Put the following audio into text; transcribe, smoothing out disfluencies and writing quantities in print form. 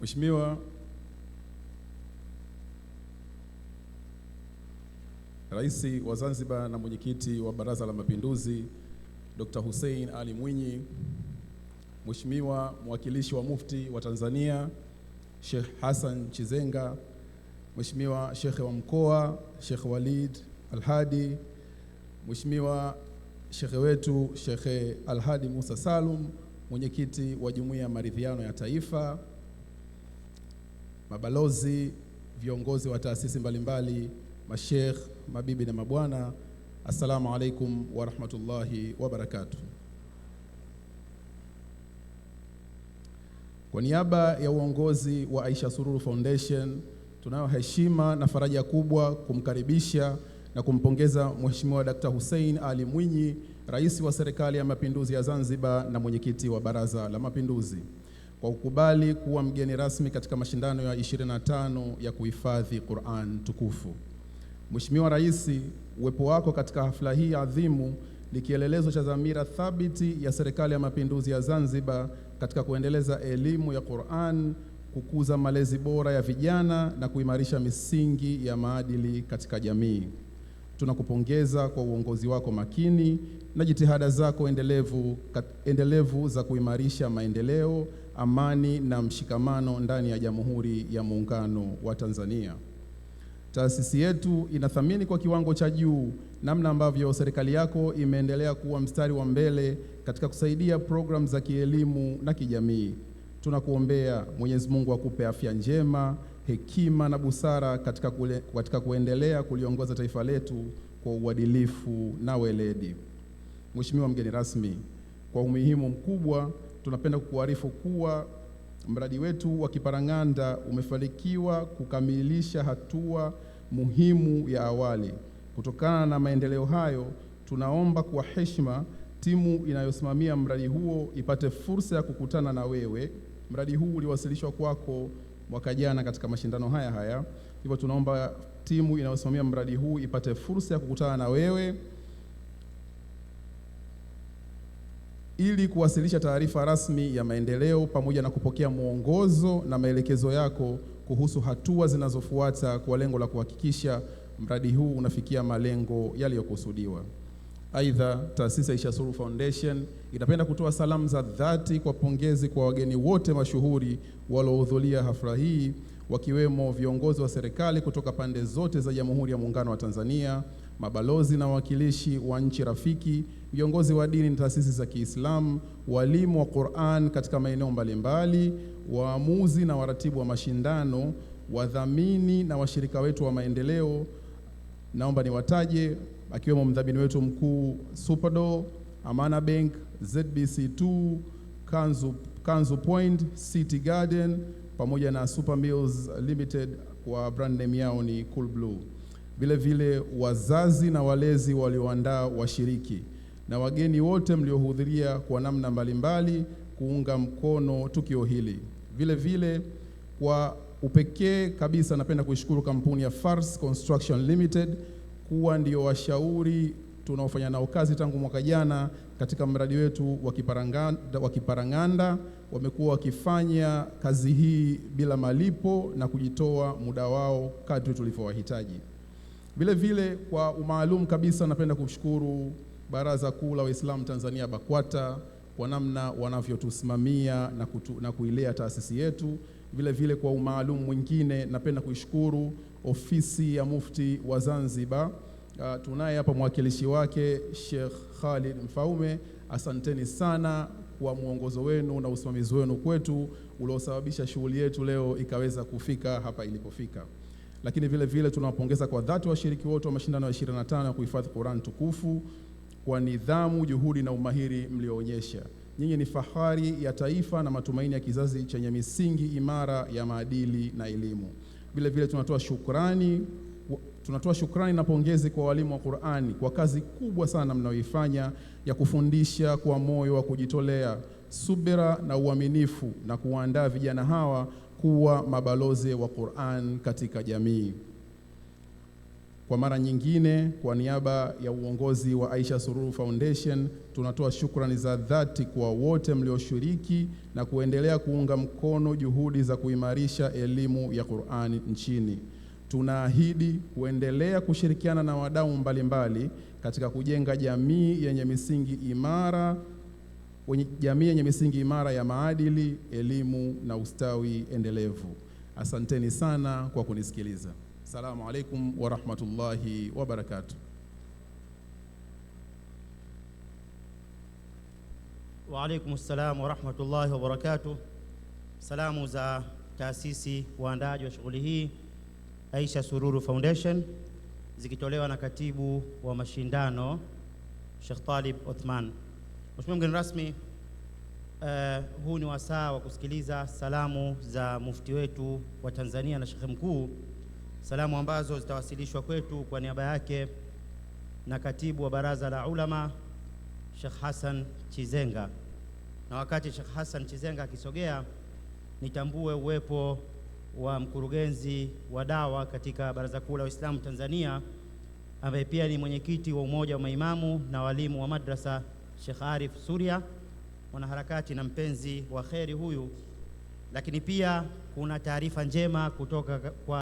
Mheshimiwa Rais wa Zanzibar na Mwenyekiti wa Baraza la Mapinduzi Dr. Hussein Ali Mwinyi, Mheshimiwa Mwakilishi wa Mufti wa Tanzania Sheikh Hassan Chizenga, Mheshimiwa Sheikh wa Mkoa Sheikh Walid Al-Hadi, Mheshimiwa Sheikh wetu Sheikh Al-Hadi Musa Salum, Mwenyekiti wa Jumuiya ya Maridhiano ya Taifa, mabalozi, viongozi wa taasisi mbalimbali, mashekh, mabibi na mabwana, assalamu alaikum wa rahmatullahi wa barakatuh. Kwa niaba ya uongozi wa Aisha Sururu Foundation, tunayo heshima na faraja kubwa kumkaribisha na kumpongeza Mheshimiwa Dr. Hussein Ali Mwinyi, Rais wa Serikali ya Mapinduzi ya Zanzibar na Mwenyekiti wa Baraza la Mapinduzi, kwa kukubali kuwa mgeni rasmi katika mashindano ya 25 ya kuhifadhi Qur'an tukufu. Mheshimiwa Rais, uwepo wako katika hafla hii adhimu ni kielelezo cha dhamira thabiti ya Serikali ya Mapinduzi ya Zanzibar katika kuendeleza elimu ya Qur'an, kukuza malezi bora ya vijana na kuimarisha misingi ya maadili katika jamii. Tunakupongeza kwa uongozi wako makini na jitihada zako endelevu za kuimarisha maendeleo, amani na mshikamano ndani ya Jamhuri ya Muungano wa Tanzania. Taasisi yetu inathamini kwa kiwango cha juu namna ambavyo serikali yako imeendelea kuwa mstari wa mbele katika kusaidia programu za kielimu na kijamii. Tunakuombea Mwenyezi Mungu akupe afya njema, hekima na busara katika kuendelea kuliongoza taifa letu kwa uadilifu na weledi. Mheshimiwa mgeni rasmi, kwa umuhimu mkubwa tunapenda kukuarifu kuwa mradi wetu wa Kiparang'anda umefanikiwa kukamilisha hatua muhimu ya awali. Kutokana na maendeleo hayo, tunaomba kwa heshima timu inayosimamia mradi huo ipate fursa ya kukutana na wewe. Mradi huu uliwasilishwa kwako mwaka jana katika mashindano haya. Hivyo tunaomba timu inayosimamia mradi huu ipate fursa ya kukutana na wewe ili kuwasilisha taarifa rasmi ya maendeleo pamoja na kupokea mwongozo na maelekezo yako kuhusu hatua zinazofuata kwa lengo la kuhakikisha mradi huu unafikia malengo yaliyokusudiwa. Aidha, taasisi ya Aisha Sururu Foundation inapenda kutoa salamu za dhati kwa pongezi kwa wageni wote mashuhuri waliohudhuria hafla hii, wakiwemo viongozi wa serikali kutoka pande zote za Jamhuri ya Muungano wa Tanzania, mabalozi na wawakilishi wa nchi rafiki, viongozi wa dini na taasisi za Kiislamu, walimu wa Qur'an katika maeneo mbalimbali, waamuzi na waratibu wa mashindano, wadhamini na washirika wetu wa maendeleo. Naomba niwataje, akiwemo mdhamini wetu mkuu Superdol, Amana Bank, ZBC2, Kanzu Point, City Garden pamoja na Super Meals Limited kwa brand name yao ni Cool Blue. Vile vile wazazi na walezi walioandaa washiriki na wageni wote mliohudhuria kwa namna mbalimbali kuunga mkono tukio hili. Vile vile kwa upekee kabisa napenda kuishukuru kampuni ya Fars Construction Limited kuwa ndio washauri tunaofanya nao kazi tangu mwaka jana katika mradi wetu wa Kiparang'anda. Wamekuwa wakifanya kazi hii bila malipo na kujitoa muda wao kadri tulivyowahitaji. Vile vile kwa umaalum kabisa napenda kushukuru Baraza Kuu la Waislamu Tanzania BAKWATA kwa namna wanavyotusimamia na kuilea taasisi yetu. Vile vile kwa umaalum mwingine napenda kuishukuru ofisi ya Mufti wa Zanzibar. Tunaye hapa mwakilishi wake Sheikh Khalid Mfaume. Asanteni sana kwa mwongozo wenu na usimamizi wenu kwetu uliosababisha shughuli yetu leo ikaweza kufika hapa ilipofika. Lakini vile vile tunawapongeza kwa dhati washiriki wote wa mashindano ya 25 ya kuhifadhi Qur'an tukufu kwa nidhamu, juhudi na umahiri mlioonyesha. Nyinyi ni fahari ya taifa na matumaini ya kizazi chenye misingi imara ya maadili na elimu. Vile vile tunatoa shukrani na pongezi kwa walimu wa Qur'ani kwa kazi kubwa sana mnayoifanya ya kufundisha kwa moyo wa kujitolea, subira na uaminifu na kuandaa vijana hawa kuwa mabalozi wa Qur'an katika jamii. Kwa mara nyingine, kwa niaba ya uongozi wa Aisha Sururu Foundation, tunatoa shukrani za dhati kwa wote mlioshiriki na kuendelea kuunga mkono juhudi za kuimarisha elimu ya Qur'ani nchini. Tunaahidi kuendelea kushirikiana na wadau mbalimbali katika kujenga jamii yenye misingi imara ya maadili, elimu na ustawi endelevu. Asanteni sana kwa kunisikiliza. Assalamu alaikum wa rahmatullahi wa barakatuh. Wa alaikum assalam wa rahmatullahi wa barakatuh. Salamu za taasisi waandaaji wa shughuli hii Aisha Sururu Foundation zikitolewa na katibu wa mashindano Sheikh Talib Othman. Mheshimiwa mgeni rasmi, huu ni wasaa wa kusikiliza salamu za mufti wetu wa Tanzania na Sheikh mkuu, salamu ambazo zitawasilishwa kwetu kwa niaba yake na katibu wa baraza la ulama Sheikh Hassan Chizenga. Na wakati Sheikh Hassan Chizenga akisogea, nitambue uwepo wa mkurugenzi wa dawa katika Baraza Kuu la Uislamu Tanzania, ambaye pia ni mwenyekiti wa umoja wa maimamu na walimu wa madrasa, Sheikh Arif Suria, mwanaharakati na mpenzi wa kheri huyu. Lakini pia kuna taarifa njema kutoka kwa